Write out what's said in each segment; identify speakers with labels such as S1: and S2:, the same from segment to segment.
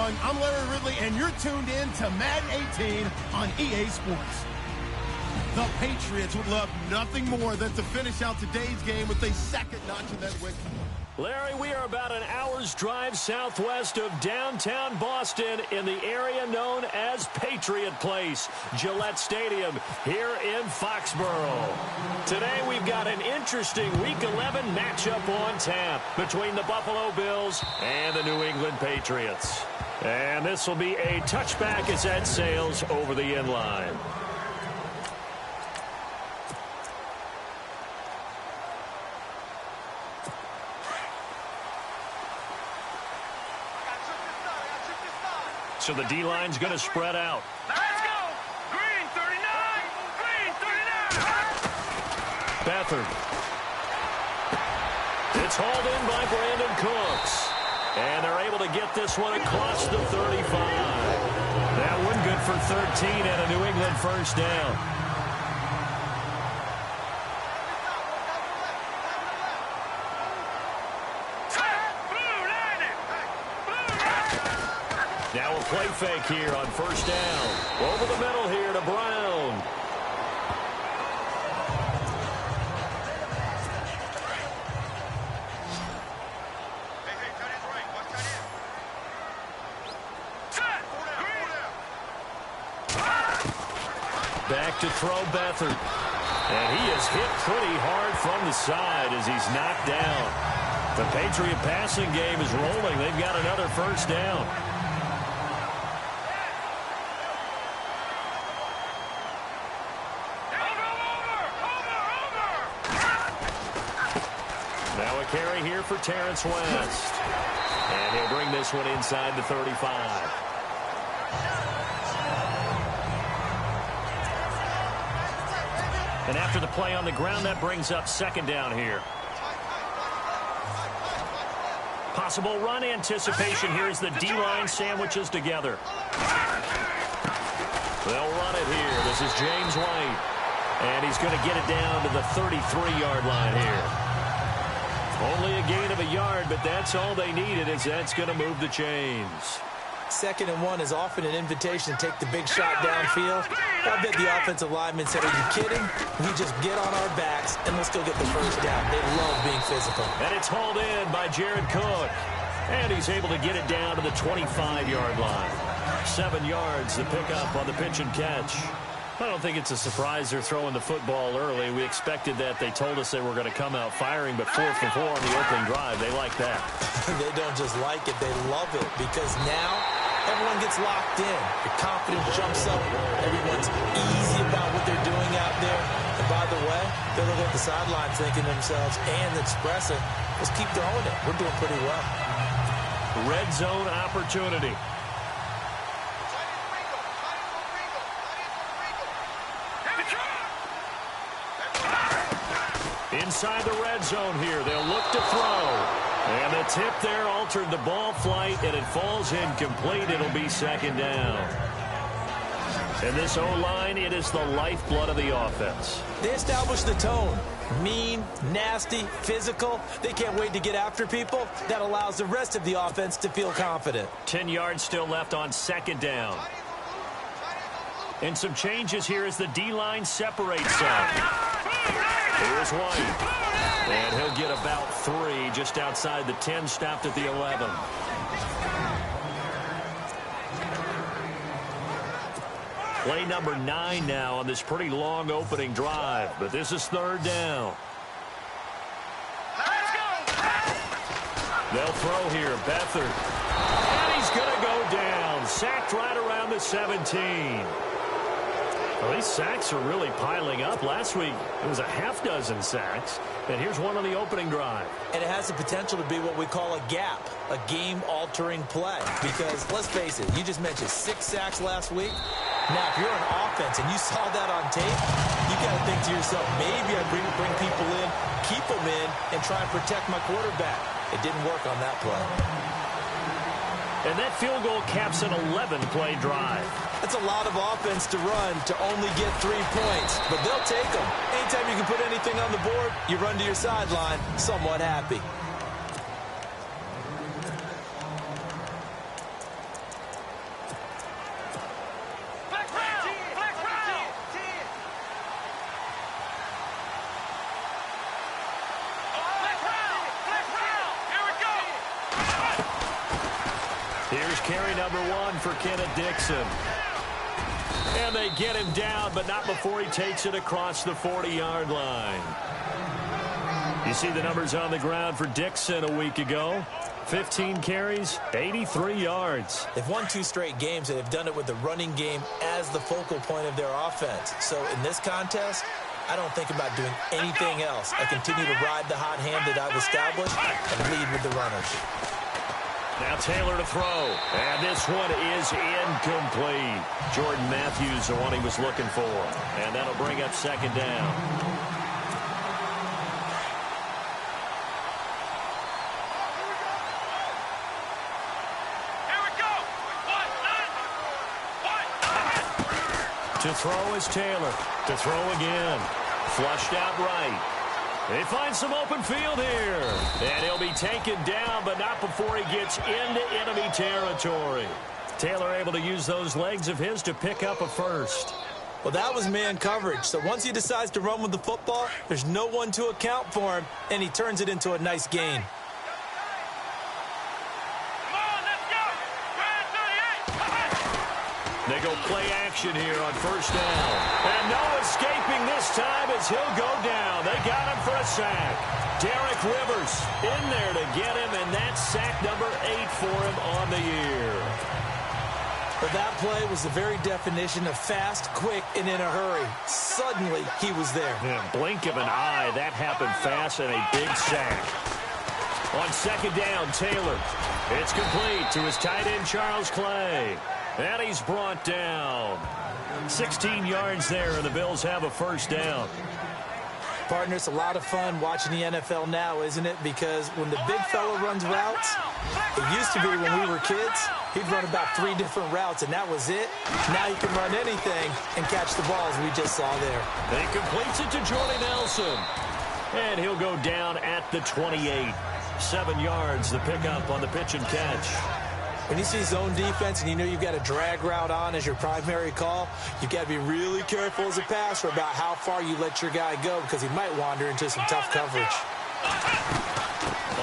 S1: everyone. I'm Larry Ridley, and you're tuned in to Madden 18 on EA Sports. The Patriots would love nothing more than to finish out today's game with a second notch in that win.
S2: Larry, we are about an hour's drive southwest of downtown Boston in the area known as Patriot Place, Gillette Stadium, here in Foxborough. Today we've got an interesting Week 11 matchup on tap between the Buffalo Bills and the New England Patriots. And this will be a touchback as that sails over the end line. So the D-line's going to spread out.
S3: Let's go! Green 39! Green 39!
S2: Beathard. It's hauled in by Brandon Cooks. And they're able to get this one across the 35. That one good for 13 and a New England first down. Now a play fake here on first down. Over the middle here to Brown. Back to throw Beathard. And he is hit pretty hard from the side as he's knocked down. The Patriot passing game is rolling. They've got another first down. Now a carry here for Terrence West. And he'll bring this one inside the 35. And after the play on the ground, that brings up second down here. Possible run anticipation here as the D-line sandwiches together. They'll run it here. This is James White. And he's going to get it down to the 33-yard line here. Only a gain of a yard, but that's all they needed, as that's going to move the chains.
S4: 2nd and 1 is often an invitation to take the big shot downfield. I bet the offensive lineman said, are you kidding? We just get on our backs and let's go get the first down. They love being physical.
S2: And it's hauled in by Jared Cook. And he's able to get it down to the 25-yard line. 7 yards to pick up on the pitch and catch. I don't think it's a surprise they're throwing the football early. We expected that. They told us they were going to come out firing, but 4 for 4 on the opening drive. They like that.
S4: They don't just like it. They love it because now everyone gets locked in. The confidence jumps up. Everyone's easy about what they're doing out there. And by the way, they're looking at the sideline thinking to themselves and expressing, let's keep throwing it. We're doing pretty well.
S2: Red zone opportunity. Inside the red zone here, they'll look to throw. And the tip there altered the ball flight, and it falls incomplete. It'll be second down. And this O-line, it is the lifeblood of the offense.
S4: They establish the tone. Mean, nasty, physical. They can't wait to get after people. That allows the rest of the offense to feel confident.
S2: 10 yards still left on second down. And some changes here as the D-line separates some. Here's White. And he'll get about 3 just outside the 10, stopped at the 11. Play number 9 now on this pretty long opening drive. But this is third down. They'll throw here. Beathard. And he's going to go down. Sacked right around the 17. Well, these sacks are really piling up. Last week, it was a half dozen sacks. And here's one on the opening drive.
S4: And it has the potential to be what we call a gap, a game-altering play. Because, let's face it, you just mentioned 6 sacks last week. Now, if you're an offense and you saw that on tape, you got to think to yourself, maybe I bring people in, keep them in, and try and protect my quarterback. It didn't work on that play.
S2: And that field goal caps an 11-play drive.
S4: That's a lot of offense to run to only get 3 points, but they'll take them. Anytime you can put anything on the board, you run to your sideline somewhat happy.
S2: Here's carry number 1 for Kenneth Dixon. And they get him down, but not before he takes it across the 40-yard line. You see the numbers on the ground for Dixon a week ago. 15 carries, 83 yards.
S4: They've won 2 straight games, and they've done it with the running game as the focal point of their offense. So in this contest, I don't think about doing anything else. I continue to ride the hot hand that I've established and lead with the runners.
S2: Now Taylor to throw, and this one is incomplete. Jordan Matthews, the one he was looking for, and that'll bring up second down. To throw is Taylor. To throw again. Flushed out right. They find some open field here. And he'll be taken down, but not before he gets into enemy territory. Taylor able to use those legs of his to pick up a first.
S4: Well, that was man coverage. So once he decides to run with the football, there's no one to account for him, and he turns it into a nice gain.
S2: They go play action here on first down. And no escaping this time as he'll go down. They got him for a sack. Derek Rivers in there to get him, and that's sack number 8 for him on the year.
S4: But that play was the very definition of fast, quick, and in a hurry. Suddenly, he was there.
S2: Yeah, blink of an eye, that happened fast, and a big sack. On second down, Taylor. It's complete to his tight end, Charles Clay. And he's brought down. 16 yards there, and the Bills have a first down.
S4: Partner, it's a lot of fun watching the NFL now, isn't it? Because when the big fella runs routes, it used to be when we were kids, he'd run about 3 different routes, and that was it. Now you can run anything and catch the balls we just saw there.
S2: He completes it to Jordy Nelson. And he'll go down at the 28. 7 yards, the pickup on the pitch and catch.
S4: When you see zone defense and you know you've got a drag route on as your primary call, you've got to be really careful as a passer about how far you let your guy go because he might wander into some tough coverage.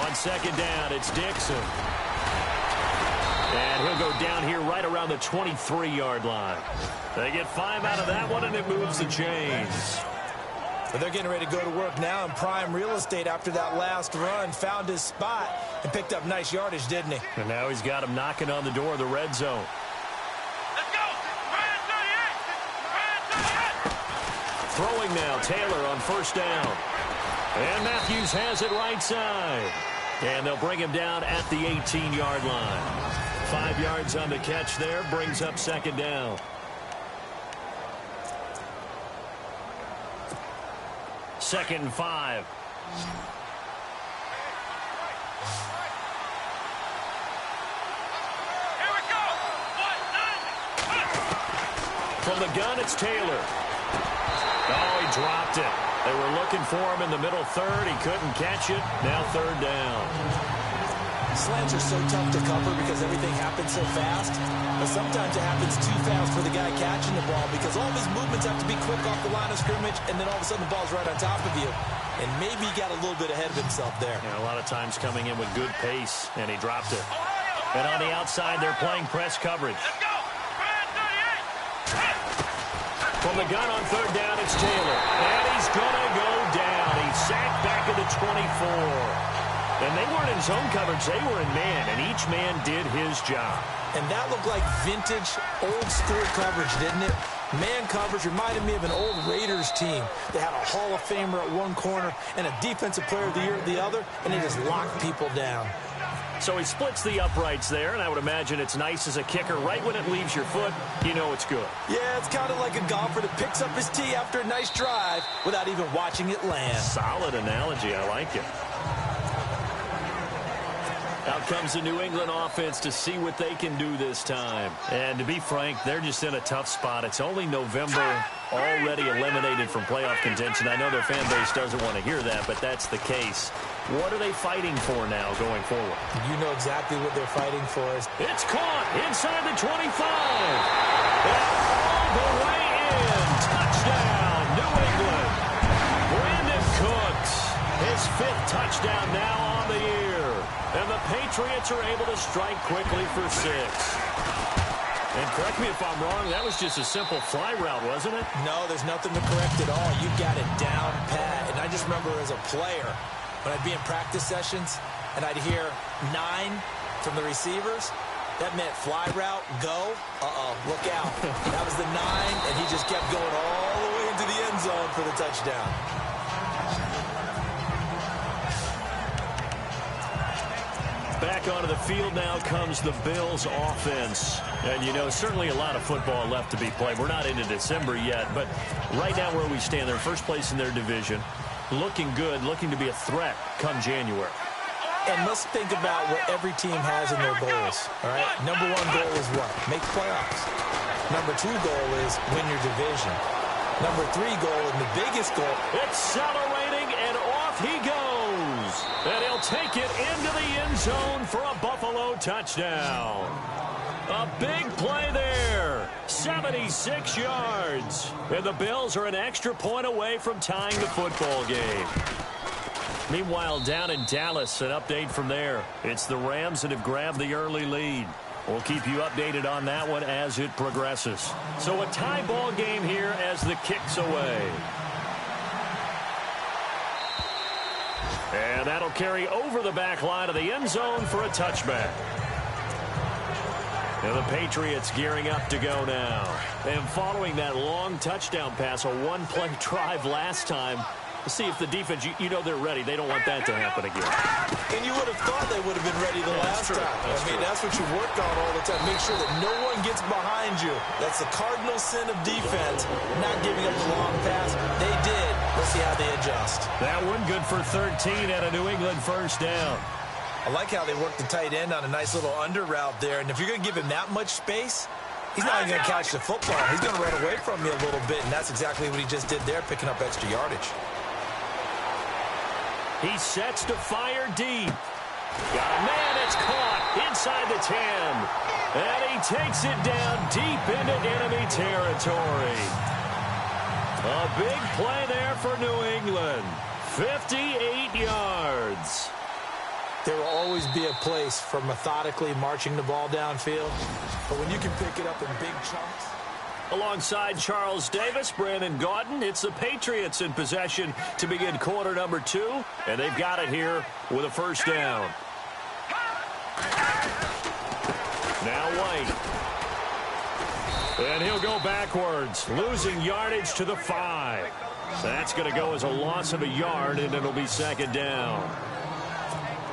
S2: On second down, it's Dixon. And he'll go down here right around the 23-yard line. They get 5 out of that one, and it moves the chains.
S4: But they're getting ready to go to work now in prime real estate after that last run. Found his spot and picked up nice yardage, didn't he?
S2: And now he's got him knocking on the door of the red zone.
S3: Let's go!
S2: Throwing now, Taylor on first down. And Matthews has it right side. And they'll bring him down at the 18-yard line. 5 yards on the catch there, brings up second down. Second and 5.
S3: Here we go!
S2: From the gun, it's Taylor. Oh, he dropped it. They were looking for him in the middle third. He couldn't catch it. Now third down.
S4: Slants are so tough to cover because everything happens so fast. But sometimes it happens too fast for the guy catching the ball because all of his movements have to be quick off the line of scrimmage, and then all of a sudden the ball's right on top of you. And maybe he got a little bit ahead of himself there.
S2: Yeah, a lot of times coming in with good pace, and he dropped it. And on the outside, they're playing press coverage.
S3: Let's go!
S2: From the gun on third down, it's Taylor. And he's going to go down. He's sacked back at the 24. And they weren't in zone coverage. They were in man, and each man did his job.
S4: And that looked like vintage, old-school coverage, didn't it? Man coverage reminded me of an old Raiders team. They had a Hall of Famer at one corner and a Defensive Player of the Year at the other, and they just locked people down.
S2: So he splits the uprights there, and I would imagine it's nice as a kicker. Right when it leaves your foot, you know it's good.
S4: Yeah, it's kind of like a golfer that picks up his tee after a nice drive without even watching it land.
S2: Solid analogy. I like it. Out comes the New England offense to see what they can do this time. And to be frank, they're just in a tough spot. It's only November, already eliminated from playoff contention. I know their fan base doesn't want to hear that, but that's the case. What are they fighting for now going forward?
S4: You know exactly what they're fighting for.
S2: It's caught inside the 25. And all the way in. Touchdown, New England. Brandon Cooks. His his 5th touchdown now on the year. And the Patriots are able to strike quickly for 6. And correct me if I'm wrong, that was just a simple fly route, wasn't it?
S4: No, there's nothing to correct at all. You got it down pat. And I just remember as a player, when I'd be in practice sessions and I'd hear 9 from the receivers, that meant fly route, go, look out. That was the 9, and he just kept going all the way into the end zone for the touchdown.
S2: Back onto the field now comes the Bills offense. And, you know, certainly a lot of football left to be played. We're not into December yet, but right now where we stand, they're first place in their division. Looking good, looking to be a threat come January.
S4: And let's think about what every team has in their goals, all right? Number 1 goal is what? Make playoffs. Number 2 goal is win your division. Number 3 goal, and the biggest goal.
S2: Accelerating, and off he goes. And he'll take it into the end zone for a Buffalo touchdown. A big play there. 76 yards. And the Bills are an extra point away from tying the football game. Meanwhile, down in Dallas, an update from there. It's the Rams that have grabbed the early lead. We'll keep you updated on that one as it progresses. So a tie ball game here as the kick's away. And that'll carry over the back line of the end zone for a touchback. And the Patriots gearing up to go now. And following that long touchdown pass, a one-play drive last time, see if the defense, you know they're ready. They don't want that to happen again.
S4: And you would have thought they would have been ready the last time. That's what you work on all the time. Make sure that no one gets behind you. That's the cardinal sin of defense, not giving up the long pass. They did. Let's see how they adjust.
S2: That one good for 13 and a New England first down.
S4: I like how they worked the tight end on a nice little under route there. And if you're going to give him that much space, he's not even going to catch the football. He's going to run away from you a little bit, and that's exactly what he just did there, picking up extra yardage.
S2: He sets to fire deep. Got a man, it's caught inside the 10. And he takes it down deep into enemy territory. A big play there for New England. 58 yards.
S4: There will always be a place for methodically marching the ball downfield. But when you can pick it up in big chunks.
S2: Alongside Charles Davis, Brandon Gaudin, it's the Patriots in possession to begin quarter number 2, and they've got it here with a first down. Now White. And he'll go backwards, losing yardage to the 5. That's going to go as a loss of a yard, and it'll be second down.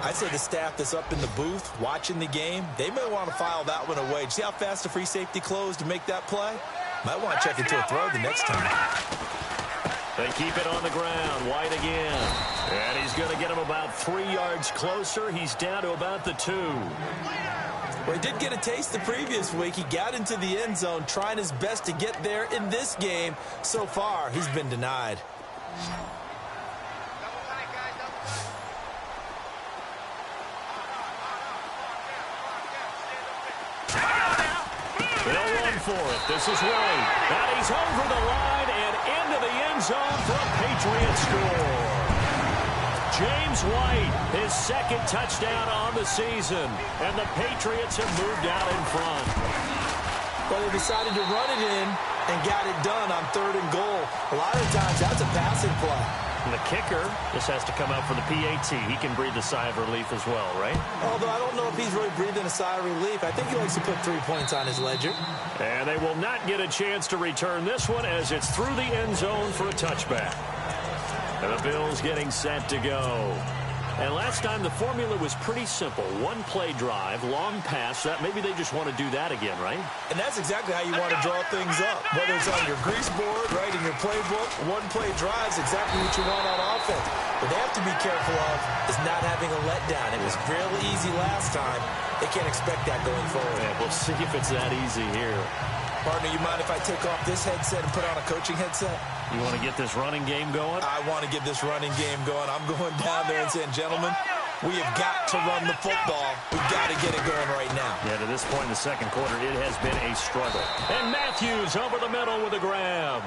S4: I'd say the staff that's up in the booth watching the game, they may want to file that one away. See how fast the free safety closed to make that play? Might want to check it to a throw the next time.
S2: They keep it on the ground. White again. And he's going to get him about 3 yards closer. He's down to about the 2.
S4: Well, he did get a taste the previous week. He got into the end zone trying his best to get there in this game. So far, he's been denied.
S2: They'll run for it. This is White. And he's over the line and into the end zone for a Patriot score. James White, his second touchdown on the season. And the Patriots have moved out in front.
S4: Well, they decided to run it in and got it done on 3rd and goal. A lot of times, that's a passing play.
S2: And the kicker just has to come out for the PAT. He can breathe a sigh of relief as well, right?
S4: Although I don't know if he's really breathing a sigh of relief. I think he likes to put 3 points on his ledger.
S2: And they will not get a chance to return this one as it's through the end zone for a touchback. And the Bills getting set to go. And last time the formula was pretty simple. One-play drive, long pass. That maybe they just want to do that again, right?
S4: And that's exactly how you want to draw things up. Whether it's on your grease board, right, in your playbook, one-play drive is exactly what you want on offense. What they have to be careful of is not having a letdown. It was real easy last time. They can't expect that going forward.
S2: Yeah, we'll see if it's that easy here.
S4: Partner, you mind if I take off this headset and put on a coaching headset?
S2: You want to get this running game going?
S4: I want to get this running game going. I'm going down there and saying, gentlemen, we have got to run the football. We've got to get it going right now.
S2: Yeah, to this point in the second quarter, it has been a struggle. And Matthews over the middle with a grab.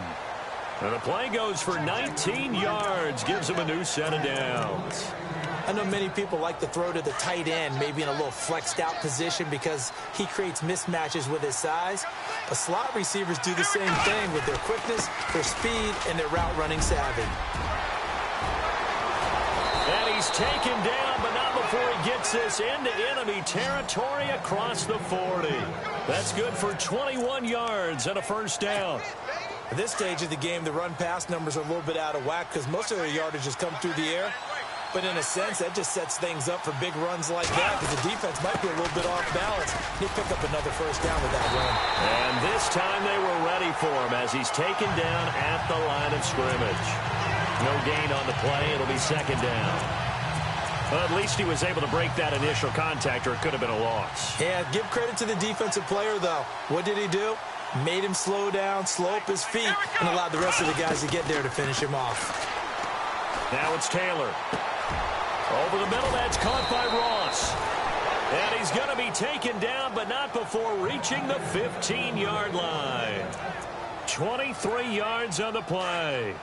S2: And the play goes for 19 yards, gives him a new set of downs.
S4: I know many people like to throw to the tight end, maybe in a little flexed out position because he creates mismatches with his size. But slot receivers do the same thing with their quickness, their speed, and their route running savvy.
S2: And he's taken down, but not before he gets this into enemy territory across the 40. That's good for 21 yards and a first down.
S4: At this stage of the game, the run-pass numbers are a little bit out of whack because most of their yardage has come through the air. But in a sense, that just sets things up for big runs like that because the defense might be a little bit off balance. He'll pick up another first down with that run.
S2: And this time they were ready for him as he's taken down at the line of scrimmage. No gain on the play. It'll be second down. Well, at least he was able to break that initial contact, or it could have been a loss.
S4: Yeah, give credit to the defensive player, though. What did he do? Made him slow down, slow up his feet, and allowed the rest of the guys to get there to finish him off.
S2: Now it's Taylor. Over the middle, that's caught by Ross. And he's going to be taken down, but not before reaching the 15-yard line. 23 yards on the play.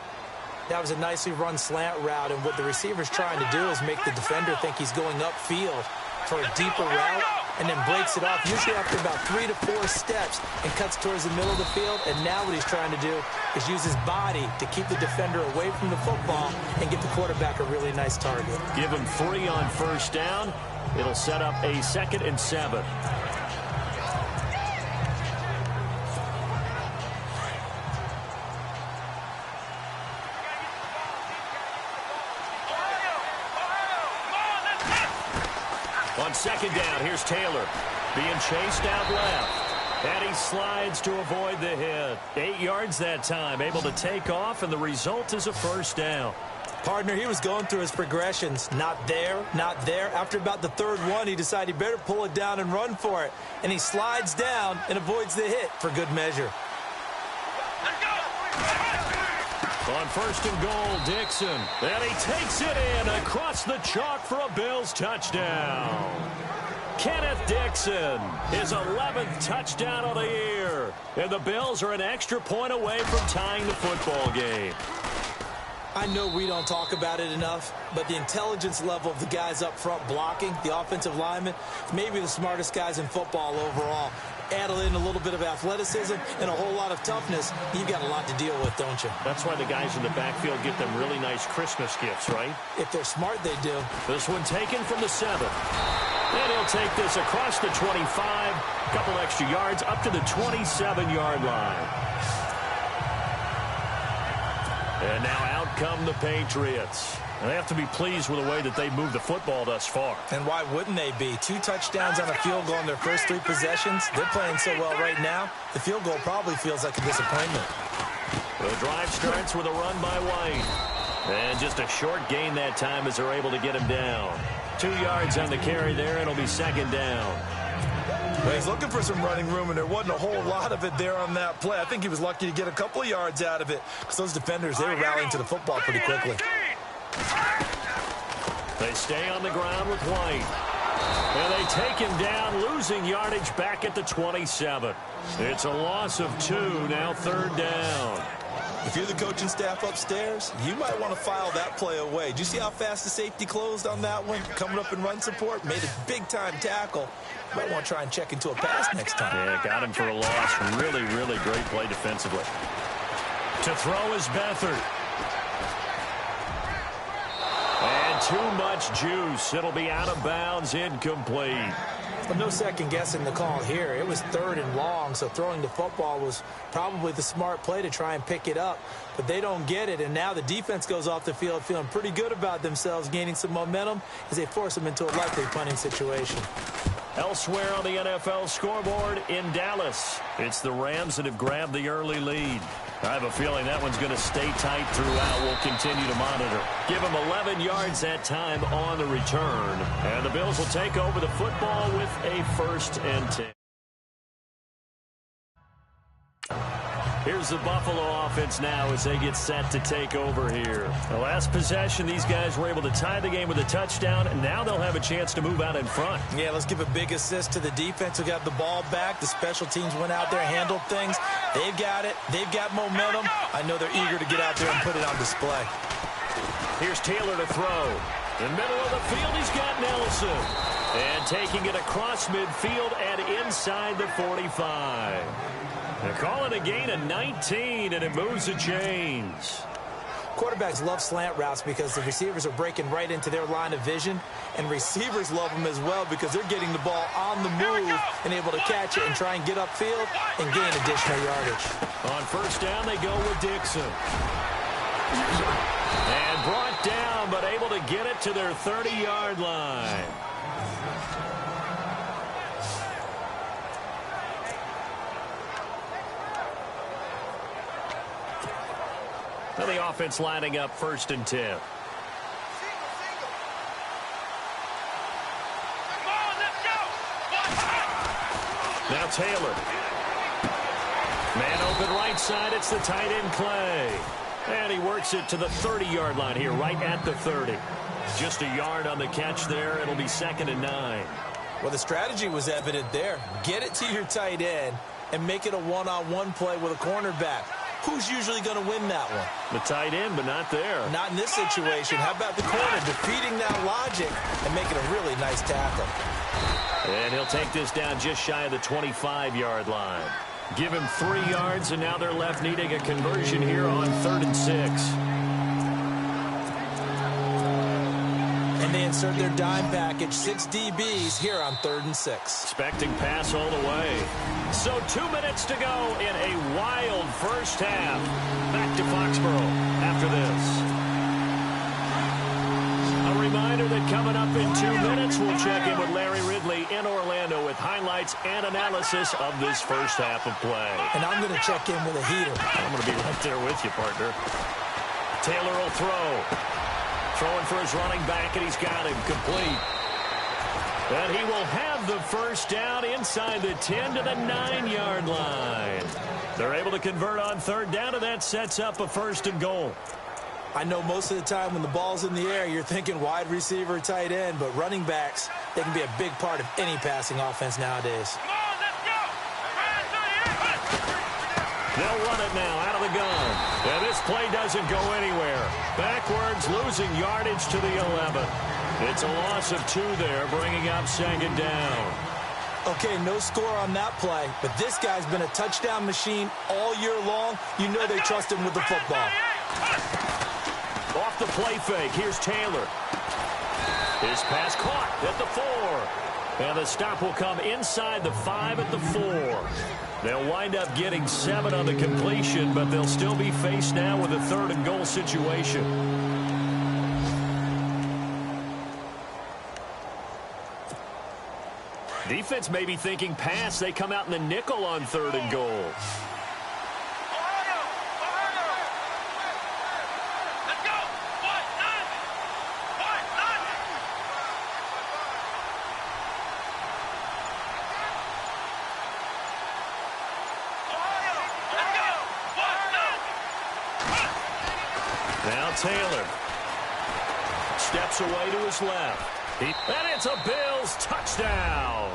S4: That was a nicely run slant route, and what the receiver's trying to do is make the defender think he's going upfield for a deeper route, and then breaks it off, usually after about 3 to 4 steps, and cuts towards the middle of the field. And now what he's trying to do is use his body to keep the defender away from the football and get the quarterback a really nice target.
S2: Give him 3 on first down. It'll set up a 2nd and 7. On second down, here's Taylor being chased out left. And he slides to avoid the hit. 8 yards that time, able to take off, and the result is a first down.
S4: Partner, he was going through his progressions. Not there, not there. After about the 3rd one, he decided he better pull it down and run for it. And he slides down and avoids the hit for good measure.
S2: On 1st and goal, Dixon. And he takes it in across the chalk for a Bills touchdown. Kenneth Dixon, his 11th touchdown of the year. And the Bills are an extra point away from tying the football game.
S4: I know we don't talk about it enough, but the intelligence level of the guys up front blocking, the offensive linemen, maybe the smartest guys in football overall. Add in a little bit of athleticism and a whole lot of toughness, you've got a lot to deal with, don't you?
S2: That's why the guys in the backfield get them really nice Christmas gifts, right?
S4: If they're smart, they do.
S2: This one taken from the 7. And he'll take this across the 25, a couple extra yards, up to the 27-yard line. And now out come the Patriots. And they have to be pleased with the way that they moved the football thus far.
S4: And why wouldn't they be? 2 touchdowns on a field goal in their first 3 possessions. They're playing so well right now, the field goal probably feels like a disappointment.
S2: The drive starts with a run by White. And just a short gain that time as they're able to get him down. 2 yards on the carry there, and it'll be second down.
S4: Well, he's looking for some running room, and there wasn't a whole lot of it there on that play. I think he was lucky to get a couple of yards out of it because those defenders, they were rallying to the football pretty quickly.
S2: They stay on the ground with White. And they take him down, losing yardage back at the 27. It's a loss of 2, now 3rd down.
S4: If you're the coaching staff upstairs, you might want to file that play away. Do you see how fast the safety closed on that one? Coming up in run support, made a big-time tackle. Might want to try and check into a pass next time.
S2: Yeah, got him for a loss. Really, really great play defensively. To throw is Beathard. And too much juice. It'll be out of bounds, incomplete.
S4: But no second guessing the call here. It was 3rd and long, so throwing the football was probably the smart play to try and pick it up. But they don't get it, and now the defense goes off the field feeling pretty good about themselves, gaining some momentum as they force them into a likely punting situation.
S2: Elsewhere on the NFL scoreboard in Dallas, it's the Rams that have grabbed the early lead. I have a feeling that one's going to stay tight throughout. We'll continue to monitor. Give them 11 yards that time on the return. And the Bills will take over the football with a 1st and 10. Here's the Buffalo offense now as they get set to take over here. The last possession, these guys were able to tie the game with a touchdown, and now they'll have a chance to move out in front.
S4: Yeah, let's give a big assist to the defense who got the ball back. The special teams went out there, handled things. They've got it. They've got momentum. I know they're eager to get out there and put it on display.
S2: Here's Taylor to throw. In the middle of the field, he's got Nelson. And taking it across midfield and inside the 45. They call it a gain of 19, and it moves the chains.
S4: Quarterbacks love slant routes because the receivers are breaking right into their line of vision, and receivers love them as well because they're getting the ball on the move and able to catch it and try and get upfield and gain additional yardage.
S2: On first down, they go with Dixon. And brought down, but able to get it to their 30-yard line. Now the offense lining up 1st and 10. Now Taylor. Man open right side. It's the tight end Clay. And he works it to the 30-yard line here, right at the 30. Just a yard on the catch there. It'll be 2nd and 9.
S4: Well, the strategy was evident there. Get it to your tight end and make it a one-on-one play with a cornerback. Who's usually going to win that one?
S2: The tight end, but not there.
S4: Not in this situation. How about the corner defeating that logic and making a really nice tackle?
S2: And he'll take this down just shy of the 25-yard line. Give him 3 yards, and now they're left needing a conversion here on 3rd and 6.
S4: And they insert their dime package, 6 DBs here on 3rd and 6.
S2: Expecting pass all the way. So 2 minutes to go in a wild first half. Back to Foxborough after this. A reminder that coming up in 2 minutes, we'll check in with Larry Ridley in Orlando with highlights and analysis of this first half of play.
S4: And I'm going to check in with a heater.
S2: I'm going to be right there with you, partner. Taylor will throw. Throwing for his running back, and he's got him complete. And he will have the first down inside the 10 to the 9-yard line. They're able to convert on 3rd down, and that sets up a 1st and goal.
S4: I know most of the time when the ball's in the air, you're thinking wide receiver, tight end, but running backs, they can be a big part of any passing offense nowadays.
S2: They'll run it now out of the gun. And this play doesn't go anywhere. Backwards, losing yardage to the 11. It's a loss of 2 there, bringing up 2nd down.
S4: Okay, no score on that play, but this guy's been a touchdown machine all year long. You know they trust him with the football.
S2: Off the play fake, here's Taylor. His pass caught at the 4. And the stop will come inside the 5 at the 4. They'll wind up getting 7 on the completion, but they'll still be faced now with a 3rd and goal situation. Defense may be thinking pass. They come out in the nickel on 3rd and goal. Now Taylor steps away to his left. And it's a Bills touchdown.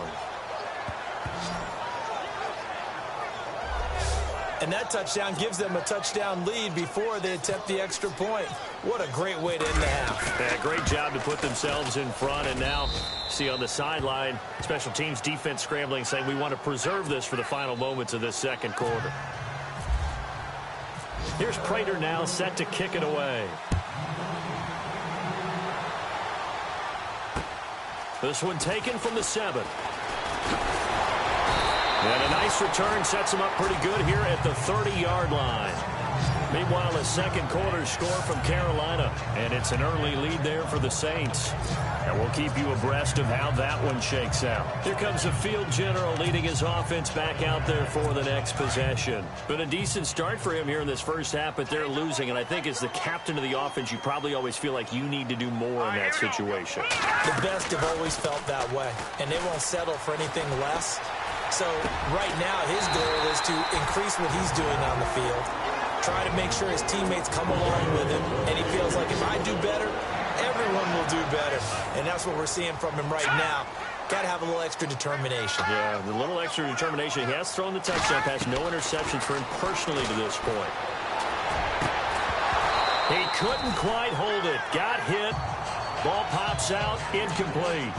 S4: And that touchdown gives them a touchdown lead before they attempt the extra point. What a great way to end the half.
S2: Yeah, great job to put themselves in front. And now, see on the sideline, special teams defense scrambling, saying we want to preserve this for the final moments of this 2nd quarter. Here's Prater now set to kick it away. This one taken from the 7. And a nice return sets him up pretty good here at the 30-yard line. Meanwhile, a 2nd quarter score from Carolina, and it's an early lead there for the Saints. And we'll keep you abreast of how that one shakes out. Here comes the field general leading his offense back out there for the next possession. Been a decent start for him here in this first half, but they're losing. And I think as the captain of the offense, you probably always feel like you need to do more in that situation.
S4: The best have always felt that way, and they won't settle for anything less. So right now his goal is to increase what he's doing on the field, try to make sure his teammates come along with him, and he feels like if I do better, everyone will do better. And that's what we're seeing from him right now. Got to have a little extra determination.
S2: Yeah, the little extra determination. He has thrown the touchdown pass. No interceptions for him personally to this point. He couldn't quite hold it. Got hit. Ball pops out. Incomplete.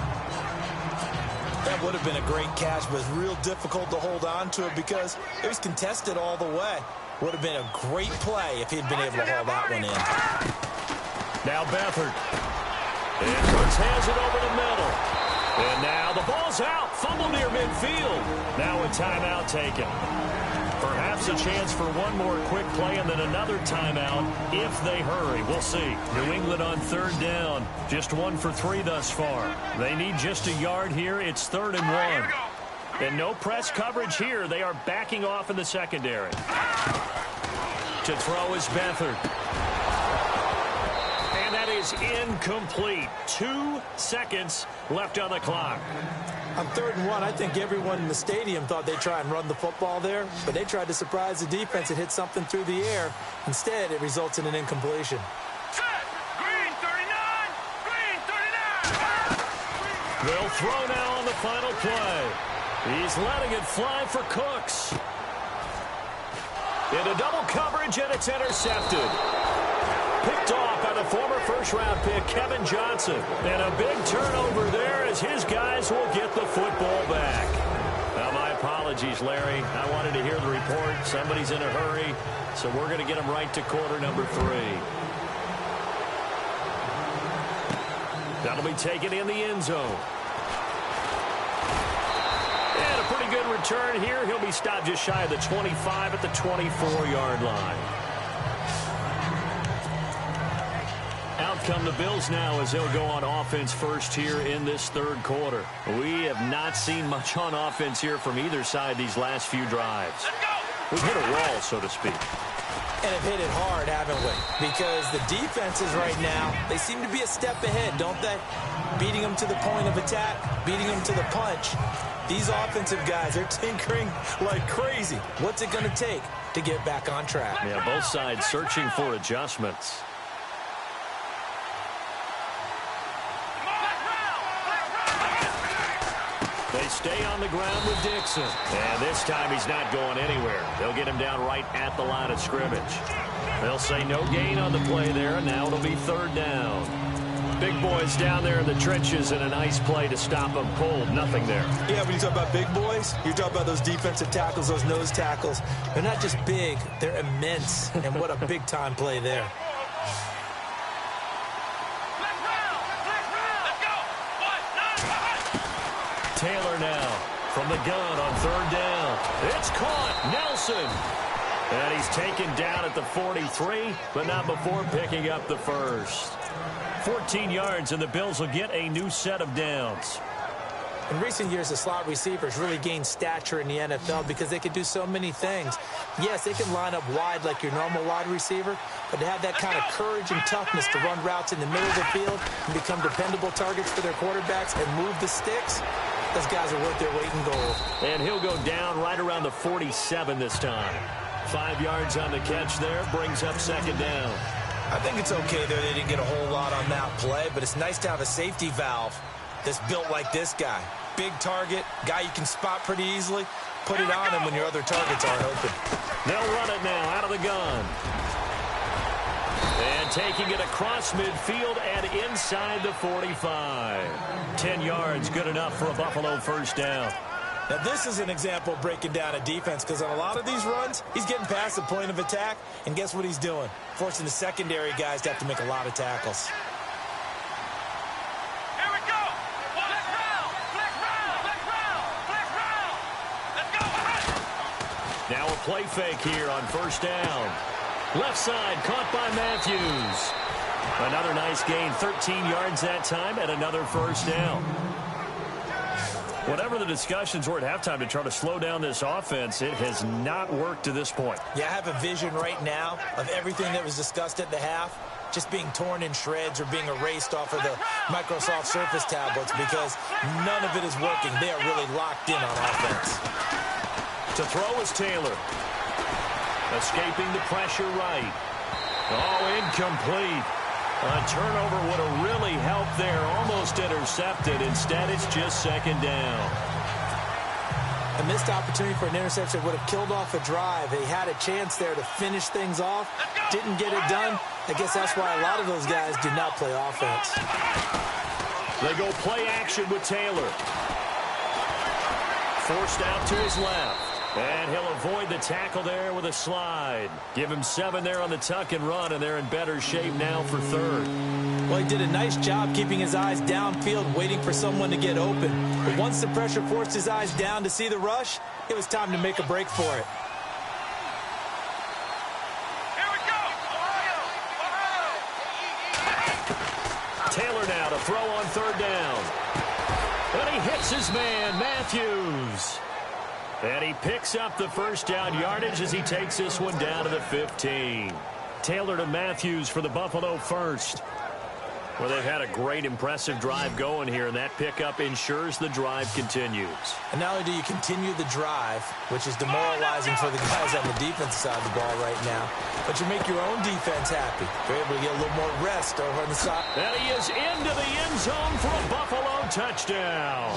S4: That would have been a great catch, but it's real difficult to hold on to it because it was contested all the way. Would have been a great play if he'd been able to hold that one in.
S2: Now Beathard. And Brooks hands it over the middle. And now the ball's out. Fumble near midfield. Now a timeout taken. Perhaps a chance for one more quick play and then another timeout if they hurry. We'll see. New England on third down. Just 1 for 3 thus far. They need just a yard here. It's 3rd and 1. And no press coverage here. They are backing off in the secondary. To throw is Beathard. And that is incomplete. 2 seconds left on the clock.
S4: On 3rd and 1, I think everyone in the stadium thought they'd try and run the football there, but they tried to surprise the defense and hit something through the air. Instead, it results in an incompletion.
S3: Green 39! Green 39!
S2: They'll throw now on the final play. He's letting it fly for Cooks. Into double coverage, and it's intercepted. Picked off by the former first-round pick, Kevin Johnson. And a big turnover there as his guys will get the football back. Now, my apologies, Larry. I wanted to hear the report. Somebody's in a hurry, so we're going to get him right to quarter number 3. That'll be taken in the end zone. And a pretty good return here. He'll be stopped just shy of the 25 at the 24-yard line. Out come the Bills now as they'll go on offense first here in this 3rd quarter. We have not seen much on offense here from either side these last few drives. We've hit a wall, so to speak.
S4: And have hit it hard, haven't we? Because the defenses right now, they seem to be a step ahead, don't they? Beating them to the point of attack, beating them to the punch. These offensive guys are tinkering like crazy. What's it going to take to get back on track?
S2: Yeah, both sides searching for adjustments. They stay on the ground with Dixon. And this time he's not going anywhere. They'll get him down right at the line of scrimmage. They'll say no gain on the play there, and now it'll be 3rd down. Big boys down there in the trenches and a nice play to stop them cold. Nothing there.
S4: Yeah, when you talk about big boys, you're talking about those defensive tackles, those nose tackles. They're not just big, they're immense. And what a big-time play there.
S2: Taylor now from the gun on 3rd down. It's caught. Nelson. And he's taken down at the 43, but not before picking up the first. 14 yards, and the Bills will get a new set of downs.
S4: In recent years, the slot receivers really gained stature in the NFL because they can do so many things. Yes, they can line up wide like your normal wide receiver, but to have that kind of courage and toughness to run routes in the middle of the field and become dependable targets for their quarterbacks and move the sticks, those guys are worth their weight in gold.
S2: And he'll go down right around the 47 this time. 5 yards on the catch there, brings up 2nd down.
S4: I think it's okay there. They didn't get a whole lot on that play, but it's nice to have a safety valve that's built like this guy. Big target, guy you can spot pretty easily. Put it on him when your other targets aren't open.
S2: They'll run it now out of the gun. And taking it across midfield and inside the 45. 10 yards, good enough for a Buffalo 1st down.
S4: Now, this is an example of breaking down a defense because on a lot of these runs, he's getting past the point of attack, and guess what he's doing? Forcing the secondary guys to have to make a lot of tackles.
S3: Here we go! Flex round! Flex round! Flex round! Flex round! Let's go!
S2: Now a play fake here on 1st down. Left side, caught by Matthews. Another nice gain, 13 yards that time, and another 1st down. Whatever the discussions were at halftime to try to slow down this offense, it has not worked to this point.
S4: Yeah, I have a vision right now of everything that was discussed at the half. just being torn in shreds or being erased off of the Microsoft Surface tablets because none of it is working. They are really locked in on offense.
S2: To throw is Taylor. Escaping the pressure right. Oh, incomplete. A turnover would have really helped there. Almost intercepted. Instead, it's just second down.
S4: A missed opportunity for an interception would have killed off a drive. They had a chance there to finish things off. Didn't get it done. I guess that's why a lot of those guys do not play offense.
S2: They go play action with Taylor. Forced out to his left. And he'll avoid the tackle there with a slide. Give him 7 there on the tuck and run, and they're in better shape now for third.
S4: Well, he did a nice job keeping his eyes downfield, waiting for someone to get open. But once the pressure forced his eyes down to see the rush, it was time to make a break for it.
S3: Here we go.
S2: Taylor now to throw on third down. And he hits his man, Matthews. And he picks up the first down yardage as he takes this one down to the 15. Taylor to Matthews for the Buffalo first. Well, they've had a great, impressive drive going here, and that pickup ensures the drive continues.
S4: And not only do you continue the drive, which is demoralizing for the guys on the defensive side of the ball right now, but you make your own defense happy. You're able to get a little more rest over on the side.
S2: And he is into the end zone for a Buffalo touchdown.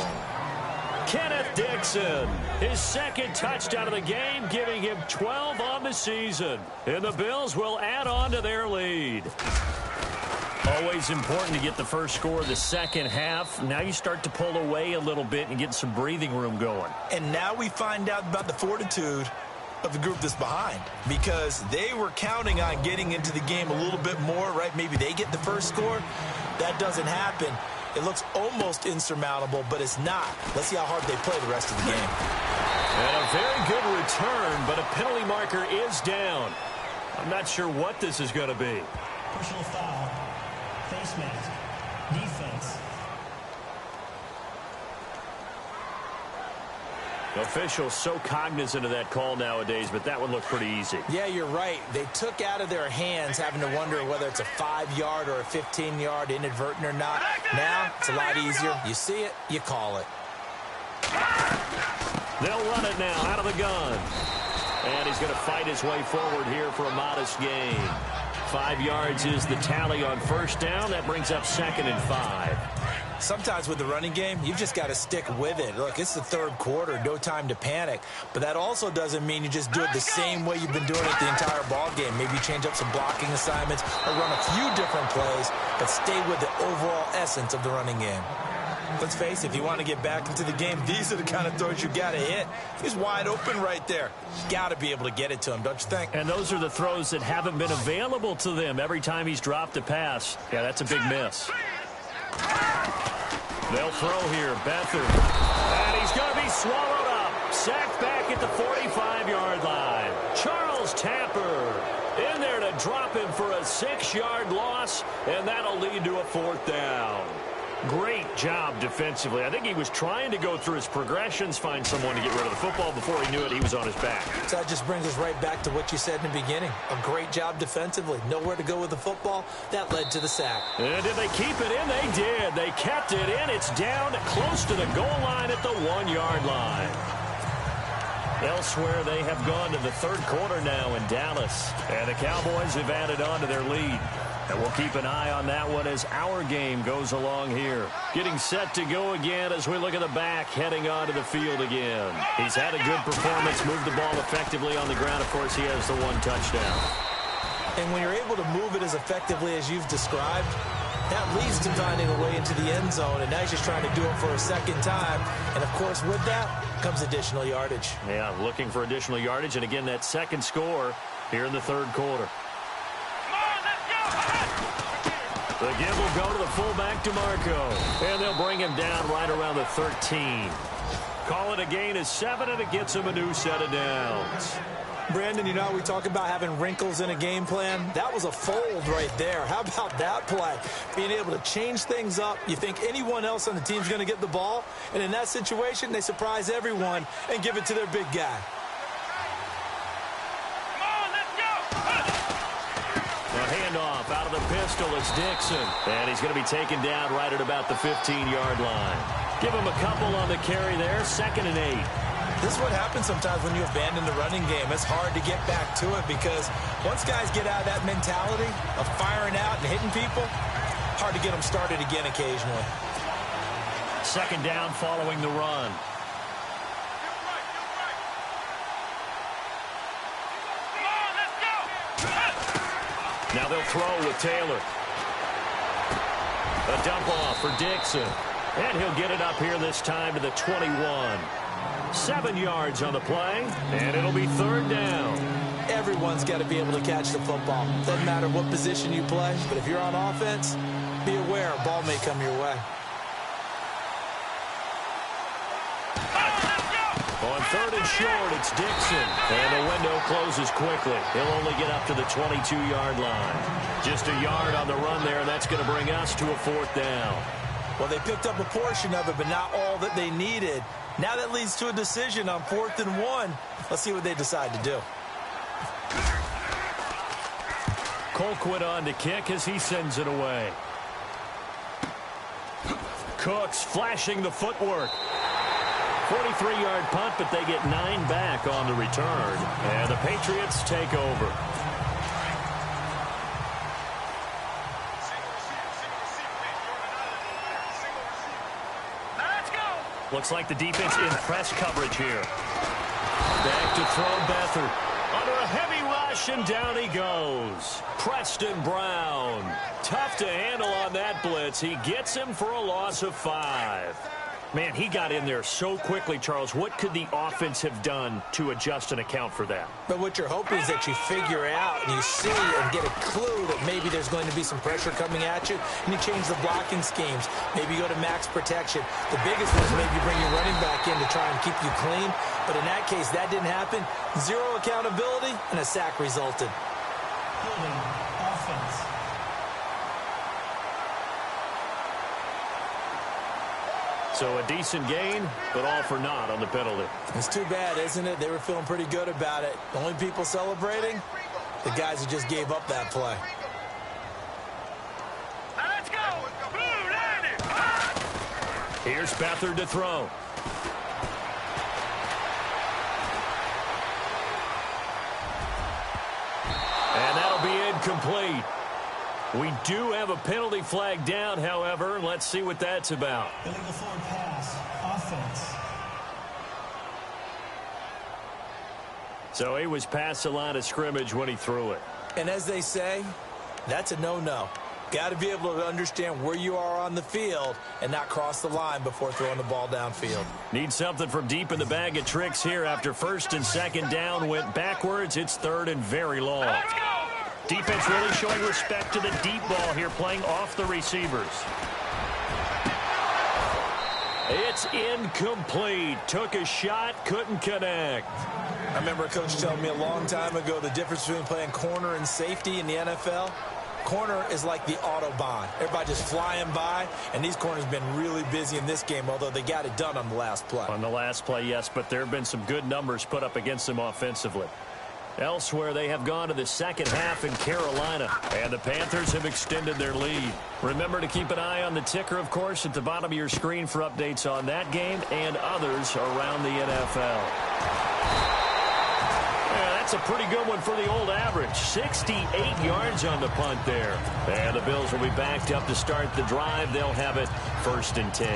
S2: Kenneth Dixon, his second touchdown of the game, giving him 12 on the season. And the Bills will add on to their lead. Always important to get the first score of the second half. Now you start to pull away a little bit and get some breathing room going.
S4: And now we find out about the fortitude of the group that's behind, because they were counting on getting into the game a little bit more, right? Maybe they get the first score. That doesn't happen. It looks almost insurmountable, but it's not. Let's see how hard they play the rest of the game.
S2: And a very good return, but a penalty marker is down. I'm not sure what this is going to be.
S5: Personal foul. Face mask. Defense.
S2: Officials so cognizant of that call nowadays, but that one looked pretty easy.
S4: Yeah, you're right. They took out of their hands having to wonder whether it's a 5-yard or a 15-yard inadvertent or not. Now, it's a lot easier. You see it, you call it.
S2: They'll run it now out of the gun. And he's going to fight his way forward here for a modest gain. 5 yards is the tally on first down. That brings up 2nd and 5.
S4: Sometimes with the running game, you've just got to stick with it. Look, it's the third quarter, no time to panic. But that also doesn't mean you just do it the same way you've been doing it the entire ball game. Maybe change up some blocking assignments or run a few different plays, but stay with the overall essence of the running game. Let's face it, if you want to get back into the game, these are the kind of throws you got to hit. He's wide open right there. Got to be able to get it to him, don't you think?
S2: And those are the throws that haven't been available to them every time he's dropped a pass. Yeah, that's a big miss. They'll throw here. Beathard. And he's going to be swallowed up. Sacked back at the 45-yard line. Charles Tapper in there to drop him for a 6-yard loss, and that'll lead to a 4th down. Great job defensively. I think he was trying to go through his progressions, find someone to get rid of the football. Before he knew it, he was on his back.
S4: So that just brings us right back to what you said in the beginning. A great job defensively. Nowhere to go with the football. That led to the sack.
S2: And did they keep it in? They did. They kept it in. It's down close to the goal line at the 1-yard line. Elsewhere, they have gone to the third quarter now in Dallas. And the Cowboys have added on to their lead. And we'll keep an eye on that one as our game goes along here. Getting set to go again as we look at the back, heading onto the field again. He's had a good performance, moved the ball effectively on the ground. Of course, he has the 1 touchdown.
S4: And when you're able to move it as effectively as you've described, that leads to finding a way into the end zone. And now he's just trying to do it for a second time. And, of course, with that comes additional yardage.
S2: Yeah, looking for additional yardage. And, again, that second score here in the third quarter. The give will go to the fullback, DeMarco. And they'll bring him down right around the 13. Call it a gain of 7, and it gets him a new set of downs.
S4: Brandon, you know how we talk about having wrinkles in a game plan? That was a fold right there. How about that play? Being able to change things up. You think anyone else on the team's going to get the ball, and in that situation, they surprise everyone and give it to their big guy.
S2: handoff out of the pistol. It's Dixon. And he's going to be taken down right at about the 15-yard line. Give him a couple on the carry there. 2nd and 8.
S4: This is what happens sometimes when you abandon the running game. It's hard to get back to it because once guys get out of that mentality of firing out and hitting people, hard to get them started again occasionally.
S2: 2nd down following the run. Now they'll throw with Taylor. A dump off for Dixon. And he'll get it up here this time to the 21. 7 yards on the play, and it'll be 3rd down.
S4: Everyone's got to be able to catch the football. Doesn't matter what position you play, but if you're on offense, be aware a ball may come your way.
S2: On 3rd and short, it's Dixon. And the window closes quickly. He'll only get up to the 22-yard line. Just a yard on the run there, and that's going to bring us to a 4th down.
S4: Well, they picked up a portion of it, but not all that they needed. Now that leads to a decision on 4th and 1. Let's see what they decide to do.
S2: Colquitt on to kick as he sends it away. Cooks flashing the footwork. 43-yard punt, but they get 9 back on the return. And the Patriots take over. Looks like the defense in press coverage here. Back to throw Beathard. Under a heavy rush, and down he goes. Preston Brown. Tough to handle on that blitz. He gets him for a loss of 5. Man, he got in there so quickly, Charles. What could the offense have done to adjust and account for that?
S4: But what you're hoping is that you figure out and you see and get a clue that maybe there's going to be some pressure coming at you, and you change the blocking schemes. Maybe you go to max protection. The biggest one is maybe bring your running back in to try and keep you clean. But in that case, that didn't happen. 0 accountability, and a sack resulted.
S5: Holding offense.
S2: So a decent gain, but all for naught on the penalty.
S4: It's too bad, isn't it? They were feeling pretty good about it. The only people celebrating, the guys who just gave up that play.
S3: Let's go!
S2: Here's Beathard to throw. And that'll be incomplete. We do have a penalty flag down, however. Let's see what that's about.
S5: Illegal forward pass. Offense.
S2: So he was past the line of scrimmage when he threw it.
S4: And as they say, that's a no-no. Got to be able to understand where you are on the field and not cross the line before throwing the ball downfield.
S2: Need something from deep in the bag of tricks here. After 1st and 2nd down went backwards, it's 3rd and very long.
S3: Let's go!
S2: Defense really showing respect to the deep ball here, playing off the receivers. It's incomplete. Took a shot, couldn't connect.
S4: I remember a coach telling me a long time ago the difference between playing corner and safety in the NFL. Corner is like the Autobahn. Everybody just flying by, and these corners have been really busy in this game, although they got it done on the last play.
S2: On the last play, yes, but there have been some good numbers put up against them offensively. Elsewhere, they have gone to the second half in Carolina, and the Panthers have extended their lead. Remember to keep an eye on the ticker, of course, at the bottom of your screen for updates on that game and others around the NFL. Yeah, that's a pretty good one for the old average. 68 yards on the punt there. And the Bills will be backed up to start the drive. They'll have it 1st and 10.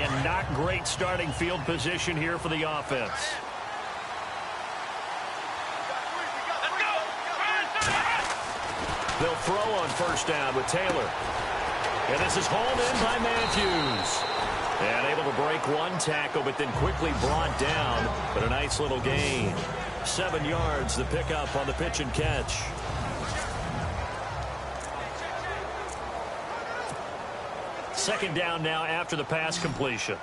S2: And not great starting field position here for the offense. They'll throw on 1st down with Taylor. And this is hauled in by Matthews. And able to break one tackle, but then quickly brought down. But a nice little gain. 7 yards, the pickup on the pitch and catch. Second down now after the pass completion.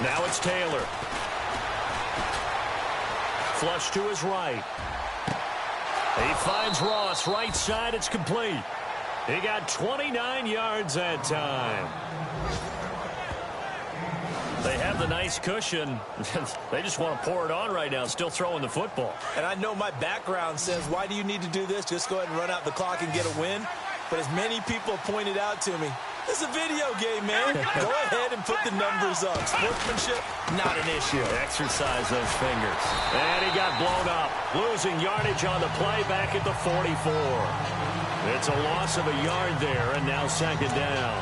S2: Now it's Taylor. Flush to his right. He finds Ross right side. It's complete. He got 29 yards that time. They have the nice cushion. They just want to pour it on right now, still throwing the football.
S4: And I know my background says, why do you need to do this? Just go ahead and run out the clock and get a win. But as many people pointed out to me, it's a video game, man. Go ahead and put the numbers up. Sportsmanship, not an issue.
S2: Exercise those fingers. And he got blown up. Losing yardage on the play back at the 44. It's a loss of a yard there, and now second down.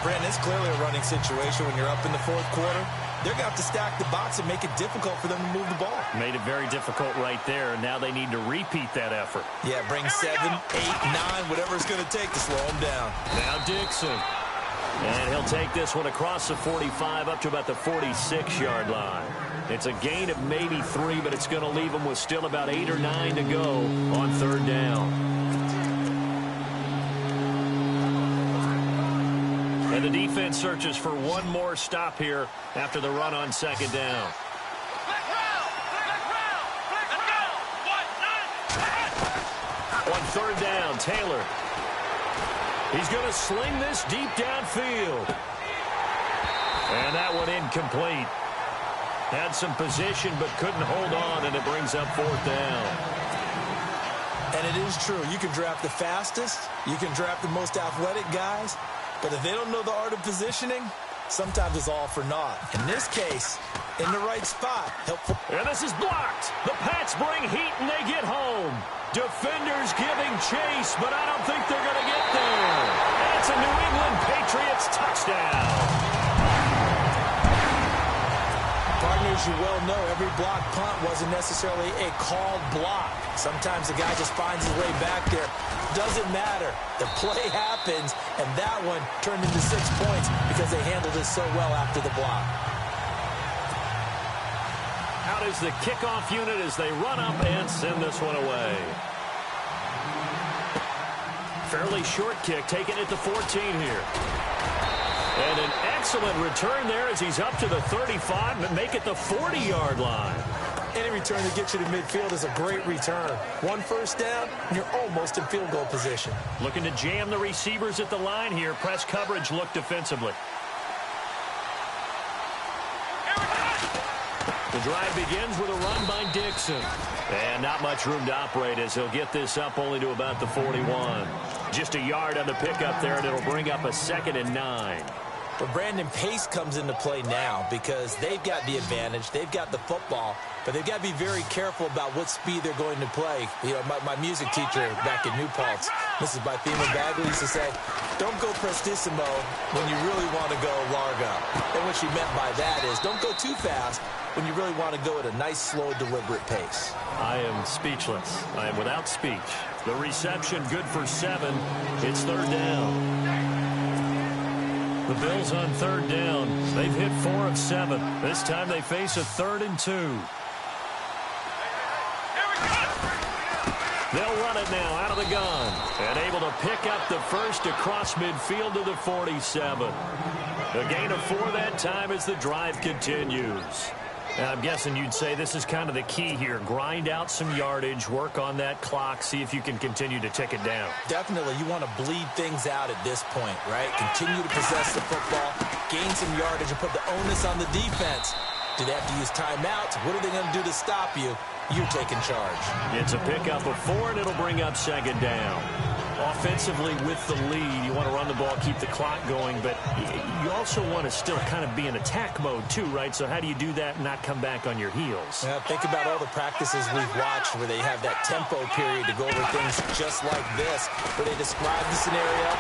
S4: Brandon, it's clearly a running situation when you're up in the fourth quarter. They're going to have to stack the box and make it difficult for them to move the ball.
S2: Made it very difficult right there, and now they need to repeat that effort.
S4: Yeah, bring 7, 8, 9, whatever it's going to take to slow them down.
S2: Now Dixon. And he'll take this one across the 45 up to about the 46-yard line. It's a gain of maybe 3, but it's going to leave them with still about 8 or 9 to go on third down. And the defense searches for one more stop here after the run on second down. On third down, Taylor. He's going to sling this deep downfield. And that one incomplete. Had some position but couldn't hold on, and it brings up fourth down.
S4: And it is true. You can draft the fastest. You can draft the most athletic guys. But if they don't know the art of positioning, sometimes it's all for naught. In this case, in the right spot. Helpful.
S2: And this is blocked. The Pats bring heat and they get home. Defenders giving chase, but I don't think they're going to get there. And it's a New England Patriots touchdown.
S4: Partners, you well know every block punt wasn't necessarily a called block. Sometimes the guy just finds his way back there. Doesn't matter. The play happens, and that one turned into 6 points because they handled it so well after the block.
S2: Out is the kickoff unit as they run up and send this one away. Fairly short kick, taken at the 14 here. And an excellent return there as he's up to the 35 and make it the 40-yard line.
S4: Any return that gets you to midfield is a great return. 1 first down, and you're almost in field goal position.
S2: Looking to jam the receivers at the line here. Press coverage look defensively. The drive begins with a run by Dixon. And not much room to operate as he'll get this up only to about the 41. Just a yard on the pickup there, and it'll bring up a 2nd and 9.
S4: But Brandon, pace comes into play now because they've got the advantage. They've got the football, but they've got to be very careful about what speed they're going to play. You know, my music teacher back at New Paltz, Mrs. Bythema Bagley, used to say, don't go prestissimo when you really want to go largo. And what she meant by that is don't go too fast when you really want to go at a nice, slow, deliberate pace.
S2: I am speechless. I am without speech. The reception good for 7. It's third down. The Bills on third down. They've hit 4 of 7. This time they face a 3rd and 2. They'll run it now out of the gun. And able to pick up the first across midfield to the 47. A gain of 4 that time as the drive continues. Now, I'm guessing you'd say this is kind of the key here. Grind out some yardage, work on that clock, see if you can continue to tick it down.
S4: Definitely. You want to bleed things out at this point, right? Continue to possess the football, gain some yardage, and put the onus on the defense. Do they have to use timeouts? What are they going to do to stop you? You're taking charge.
S2: It's a pickup of 4, and it'll bring up second down. Offensively with the lead, you want to run the ball, keep the clock going, but you also want to still kind of be in attack mode too, right? So how do you do that and not come back on your heels?
S4: Yeah, think about all the practices we've watched where they have that tempo period to go over things just like this, where they describe the scenario,